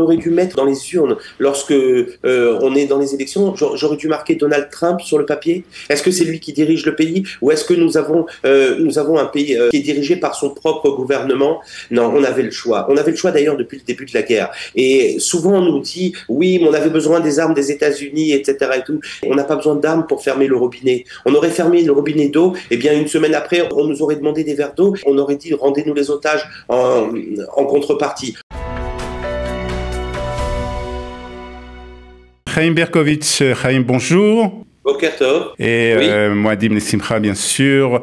On aurait dû mettre dans les urnes lorsque on est dans les élections, j'aurais dû marquer Donald Trump sur le papier. Est-ce que c'est lui qui dirige le pays ou est-ce que nous avons un pays qui est dirigé par son propre gouvernement? Non, on avait le choix. On avait le choix d'ailleurs depuis le début de la guerre. Et souvent on nous dit oui, mais on avait besoin des armes des États-Unis, etc. Et tout. On n'a pas besoin d'armes pour fermer le robinet. On aurait fermé le robinet d'eau, et bien une semaine après, on nous aurait demandé des verres d'eau. On aurait dit rendez-nous les otages en contrepartie. Chaim Berkovitch, Chaim, bonjour. Boker Tov. Et oui. Moi, Dim Simcha, bien sûr.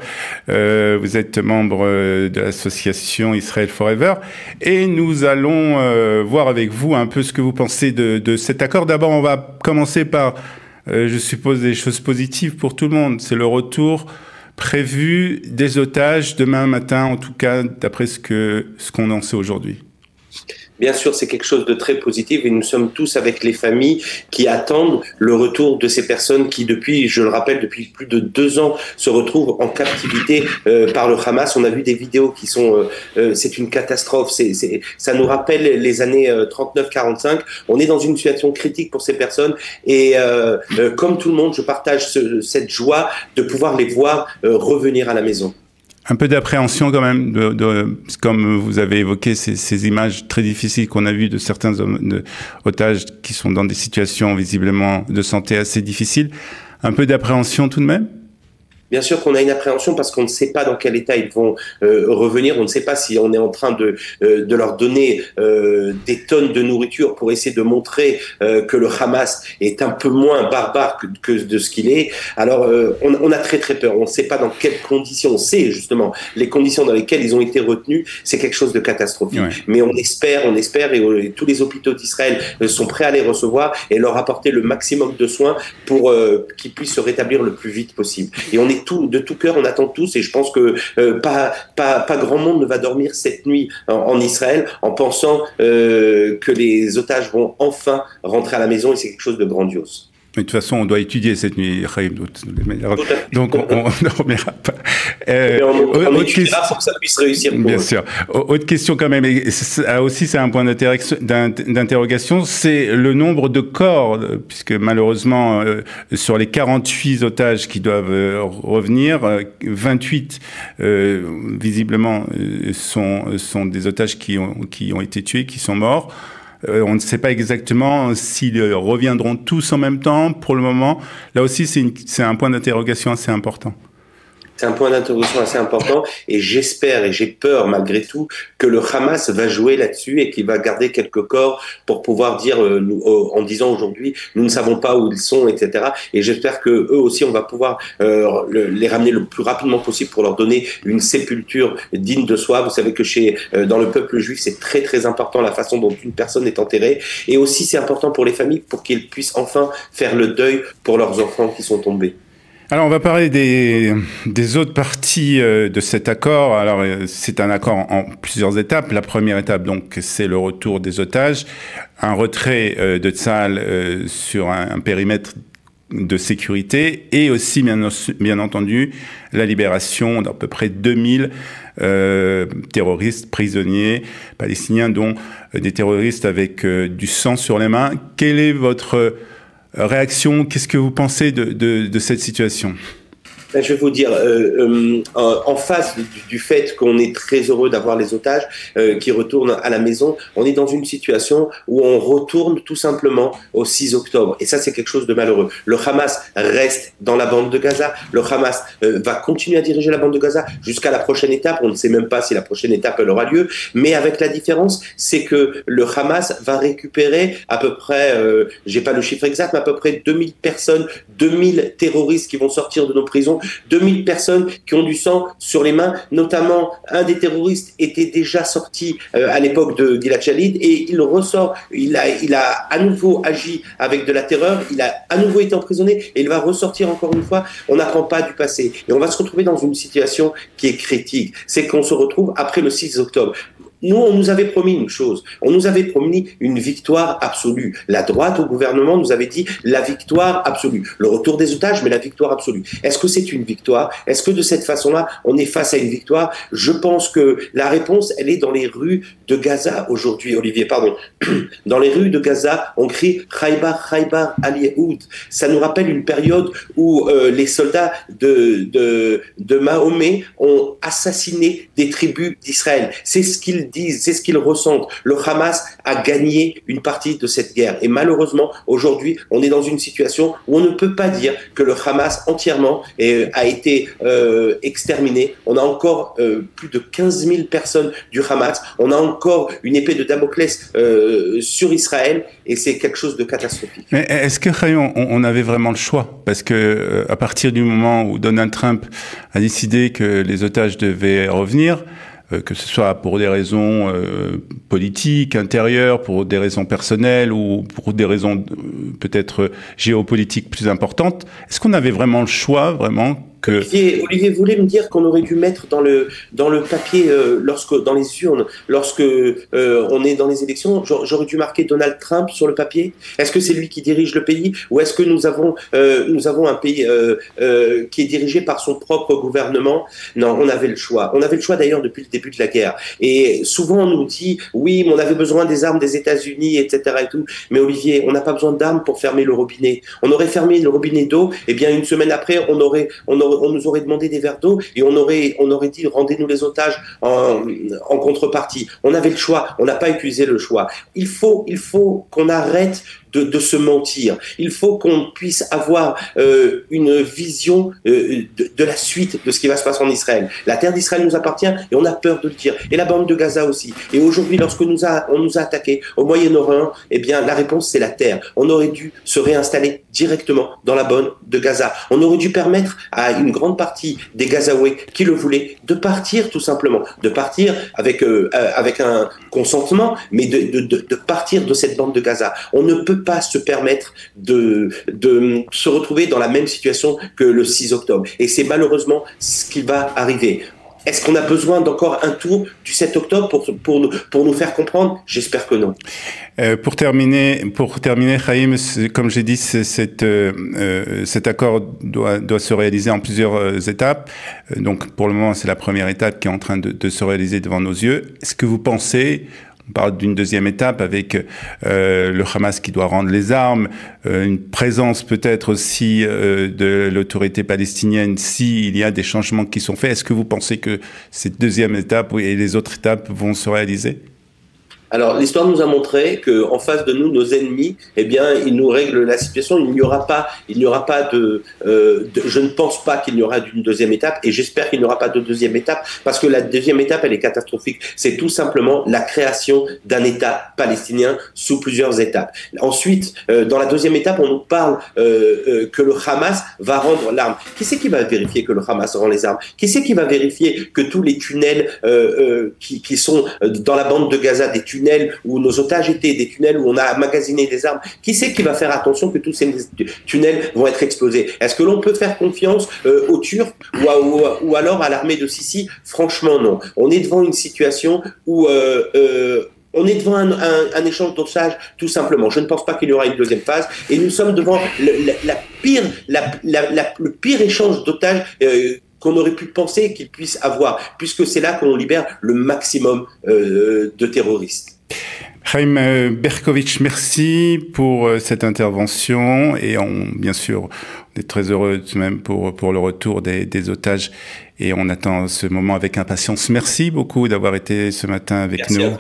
Vous êtes membre de l'association Israel Forever. Et nous allons voir avec vous un peu ce que vous pensez de cet accord. D'abord, on va commencer par, je suppose, des choses positives pour tout le monde. C'est le retour prévu des otages demain matin, en tout cas, d'après ce qu'on en sait aujourd'hui. Bien sûr, c'est quelque chose de très positif et nous sommes tous avec les familles qui attendent le retour de ces personnes qui, depuis, je le rappelle, depuis plus de 2 ans, se retrouvent en captivité par le Hamas. On a vu des vidéos qui sont... c'est une catastrophe. Ça nous rappelle les années 39-45. On est dans une situation critique pour ces personnes et comme tout le monde, je partage cette joie de pouvoir les voir revenir à la maison. Un peu d'appréhension quand même, comme vous avez évoqué ces images très difficiles qu'on a vues de certains otages qui sont dans des situations visiblement de santé assez difficiles. Un peu d'appréhension tout de même ? Bien sûr qu'on a une appréhension parce qu'on ne sait pas dans quel état ils vont revenir. On ne sait pas si on est en train de leur donner des tonnes de nourriture pour essayer de montrer que le Hamas est un peu moins barbare que de ce qu'il est. Alors, on a très très peur. On ne sait pas dans quelles conditions. On sait justement les conditions dans lesquelles ils ont été retenus. C'est quelque chose de catastrophique. Ouais. Mais on espère et tous les hôpitaux d'Israël sont prêts à les recevoir et leur apporter le maximum de soins pour qu'ils puissent se rétablir le plus vite possible. Et on est de tout cœur, on attend tous et je pense que pas grand monde ne va dormir cette nuit en Israël en pensant que les otages vont enfin rentrer à la maison et c'est quelque chose de grandiose. Mais de toute façon, on doit étudier cette nuit, Chaim. Donc, on ne reviendra pas. On étudiera pour que ça puisse réussir. Bien sûr. Autre question quand même, et aussi c'est un point d'interrogation, c'est le nombre de corps, puisque malheureusement, sur les 48 otages qui doivent revenir, 28 visiblement sont des otages qui ont été tués, qui sont morts. On ne sait pas exactement s'ils reviendront tous en même temps. Pour le moment, là aussi, c'est un point d'interrogation assez important. C'est un point d'interrogation assez important et j'espère et j'ai peur malgré tout que le Hamas va jouer là-dessus et qu'il va garder quelques corps pour pouvoir dire en disant aujourd'hui nous ne savons pas où ils sont, etc. Et j'espère que eux aussi on va pouvoir les ramener le plus rapidement possible pour leur donner une sépulture digne de soi. Vous savez que dans le peuple juif c'est très très important la façon dont une personne est enterrée et aussi c'est important pour les familles pour qu'ils puissent enfin faire le deuil pour leurs enfants qui sont tombés. Alors, on va parler des autres parties de cet accord. Alors, c'est un accord en plusieurs étapes. La première étape, donc, c'est le retour des otages, un retrait de Tsahal sur un périmètre de sécurité et aussi, bien entendu, la libération d'à peu près 2000 terroristes, prisonniers palestiniens, dont des terroristes avec du sang sur les mains. Quelle est votre réaction, qu'est-ce que vous pensez de cette situation ? Je vais vous dire, en face du fait qu'on est très heureux d'avoir les otages qui retournent à la maison, on est dans une situation où on retourne tout simplement au 6 octobre. Et ça, c'est quelque chose de malheureux. Le Hamas reste dans la bande de Gaza. Le Hamas va continuer à diriger la bande de Gaza jusqu'à la prochaine étape. On ne sait même pas si la prochaine étape elle aura lieu. Mais avec la différence, c'est que le Hamas va récupérer à peu près, j'ai pas le chiffre exact, mais à peu près 2000 personnes, 2000 terroristes qui vont sortir de nos prisons. 2000 personnes qui ont du sang sur les mains, notamment un des terroristes était déjà sorti à l'époque de Gilad Shalit et il ressort, il a à nouveau agi avec de la terreur, il a à nouveau été emprisonné et il va ressortir encore une fois. On n'apprend pas du passé et on va se retrouver dans une situation qui est critique, c'est qu'on se retrouve après le 6 octobre. nous, on nous avait promis une chose. On nous avait promis une victoire absolue. La droite au gouvernement nous avait dit la victoire absolue. Le retour des otages, mais la victoire absolue. Est-ce que c'est une victoire? Est-ce que de cette façon-là, on est face à une victoire? Je pense que la réponse, elle est dans les rues de Gaza aujourd'hui. Olivier, pardon. Dans les rues de Gaza, on crie Khaybar, Khaybar al-Yahoud. Ça nous rappelle une période où les soldats de Mahomet ont assassiné des tribus d'Israël. C'est ce qu'ils disent, c'est ce qu'ils ressentent. Le Hamas a gagné une partie de cette guerre. Et malheureusement, aujourd'hui, on est dans une situation où on ne peut pas dire que le Hamas entièrement a été exterminé. On a encore plus de 15 000 personnes du Hamas. On a encore une épée de Damoclès sur Israël et c'est quelque chose de catastrophique. Mais est-ce que, on avait vraiment le choix? Parce que à partir du moment où Donald Trump a décidé que les otages devaient revenir, que ce soit pour des raisons politiques, intérieures, pour des raisons personnelles ou pour des raisons peut-être géopolitiques plus importantes. Est-ce qu'on avait vraiment le choix, vraiment que... Olivier voulait me dire qu'on aurait dû mettre dans le papier, dans les urnes, lorsque on est dans les élections, j'aurais dû marquer Donald Trump sur le papier. Est-ce que c'est lui qui dirige le pays ou est-ce que nous avons un pays qui est dirigé par son propre gouvernement? Non, on avait le choix. On avait le choix d'ailleurs depuis le début de la guerre. Et souvent on nous dit oui, mais on avait besoin des armes des États-Unis, etc. et tout. Mais Olivier, on n'a pas besoin d'armes pour fermer le robinet. On aurait fermé le robinet d'eau, et bien une semaine après, on nous aurait demandé des verres d'eau et on aurait dit rendez-nous les otages en contrepartie. On avait le choix, on n'a pas utilisé le choix. Il faut qu'on arrête de se mentir. Il faut qu'on puisse avoir une vision de la suite de ce qui va se passer en Israël. La terre d'Israël nous appartient et on a peur de le dire. Et la bande de Gaza aussi. Et aujourd'hui, lorsque on nous a attaqués au Moyen-Orient, eh bien, la réponse, c'est la terre. On aurait dû se réinstaller directement dans la bande de Gaza. On aurait dû permettre à une grande partie des Gazaouais qui le voulaient de partir tout simplement. De partir avec un consentement, mais de partir de cette bande de Gaza. On ne peut pas se permettre de se retrouver dans la même situation que le 6 octobre. Et c'est malheureusement ce qui va arriver. Est-ce qu'on a besoin d'encore un tour du 7 octobre pour nous faire comprendre? J'espère que non. Pour terminer, Chaim, comme j'ai dit, cet accord doit se réaliser en plusieurs étapes. Donc, pour le moment, c'est la première étape qui est en train de se réaliser devant nos yeux. Est-ce que vous pensez... On parle d'une deuxième étape avec le Hamas qui doit rendre les armes, une présence peut-être aussi de l'autorité palestinienne s'il y a des changements qui sont faits. Est-ce que vous pensez que cette deuxième étape et les autres étapes vont se réaliser ? Alors, l'histoire nous a montré que, en face de nous, nos ennemis, eh bien, ils nous règlent la situation. Il n'y aura pas je ne pense pas qu'il y aura une deuxième étape, et j'espère qu'il n'y aura pas de deuxième étape, parce que la deuxième étape, elle est catastrophique. C'est tout simplement la création d'un État palestinien sous plusieurs étapes. Ensuite, dans la deuxième étape, on nous parle que le Hamas va rendre l'arme. Qui c'est qui va vérifier que le Hamas rend les armes? Qui c'est qui va vérifier que tous les tunnels qui sont dans la bande de Gaza, des tunnels où nos otages étaient, des tunnels où on a magasiné des armes, qui c'est qui va faire attention que tous ces tunnels vont être explosés? Est-ce que l'on peut faire confiance aux Turcs ou alors à l'armée de Sisi? Franchement, non. On est devant une situation où on est devant un échange d'otages, tout simplement. Je ne pense pas qu'il y aura une deuxième phase. Et nous sommes devant le pire échange d'otages qu'on aurait pu penser qu'il puisse avoir, puisque c'est là qu'on libère le maximum de terroristes. Chaim Berkovitch, merci pour cette intervention et bien sûr, on est très heureux même pour le retour des otages et on attend ce moment avec impatience. Merci beaucoup d'avoir été ce matin avec nous.